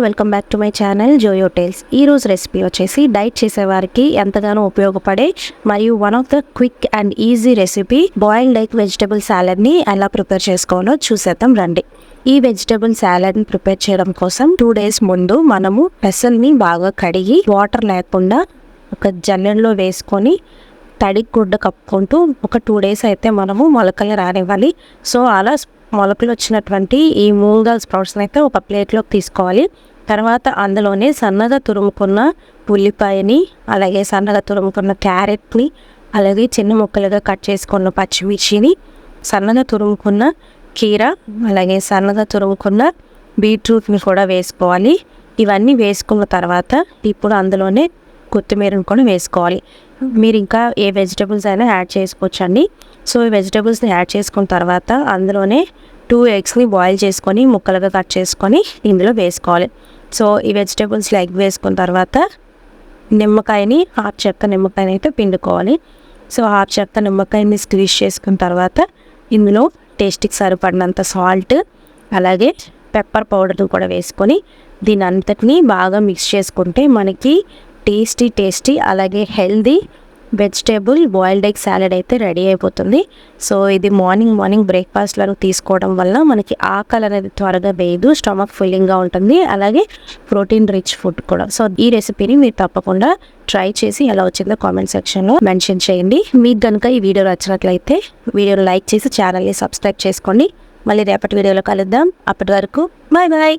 Welcome back to my channel Joyo Tales. ఈరోజు recipe వచ్చేసి diet చేసేవారికి ఎంతగానో ఉపయోగపడే మరియు one of the quick and easy recipe boiled egg vegetable సాలడ్ని ఎలా ప్రిపేర్ చేసుకోవాలో చూసేద్దాం రండి. ఈ వెజిటబుల్ సాలడ్ని ప్రిపేర్ చేయడం కోసం 2 days ముందు మనము పెసల్ని బాగా కడిగి వాటర్ లేకుండా ఒక జల్లెడలో వేసుకొని తడి గుడ్డ కప్పుకుంటూ ఒక 2 days అయితే మనము మొలకలు రానివ్వాలి. సో అలా మొలకలు వచ్చినటువంటి ఈ మూంగా స్ప్రౌట్స్ని అయితే ఒక ప్లేట్లోకి తీసుకోవాలి. తర్వాత అందులోనే సన్నగా తురుముకున్న ఉల్లిపాయని, అలాగే సన్నగా తురుముకున్న క్యారెట్ని, అలాగే చిన్న ముక్కలుగా కట్ చేసుకున్న పచ్చిమిర్చిని, సన్నగా తురుముకున్న కీర, అలాగే సన్నగా తురుముకున్న బీట్రూట్ని కూడా వేసుకోవాలి. ఇవన్నీ వేసుకున్న తర్వాత ఇప్పుడు అందులోనే కొత్తిమీరను కూడా వేసుకోవాలి. మీరు ఇంకా ఏ వెజిటబుల్స్ అయినా యాడ్ చేసుకోవచ్చండి. సో ఈ వెజిటబుల్స్ని యాడ్ చేసుకున్న తర్వాత అందులోనే 2 eggsని బాయిల్ చేసుకొని ముక్కలుగా కట్ చేసుకొని ఇందులో వేసుకోవాలి. సో ఈ వెజిటబుల్స్లో ఎగ్ వేసుకున్న తర్వాత నిమ్మకాయని హాఫ్ చెక్క నిమ్మకాయని అయితే పిండుకోవాలి. సో హాఫ్ చెక్క నిమ్మకాయని స్క్వీజ్ చేసుకున్న తర్వాత ఇందులో టేస్ట్కి సరిపడినంత సాల్ట్, అలాగే పెప్పర్ పౌడర్ని కూడా వేసుకొని దీని అంతటిని బాగా మిక్స్ చేసుకుంటే మనకి టేస్టీ అలాగే healthy vegetable boiled egg salad అయితే రెడీ అయిపోతుంది. సో ఇది మార్నింగ్ బ్రేక్ఫాస్ట్లను తీసుకోవడం వల్ల మనకి ఆకలి అనేది త్వరగా వేయదు, స్టమక్ ఫిల్లింగ్గా ఉంటుంది, అలాగే ప్రోటీన్ రిచ్ ఫుడ్ కూడా. సో ఈ రెసిపీని మీరు తప్పకుండా ట్రై చేసి ఎలా వచ్చిందో కామెంట్ సెక్షన్లో మెన్షన్ చేయండి. మీకు కనుక ఈ వీడియో నచ్చినట్లయితే వీడియోని లైక్ చేసి ఛానల్ని సబ్స్క్రైబ్ చేసుకోండి. మళ్ళీ రేపటి వీడియోలో కలుద్దాం. అప్పటి వరకు బాయ్.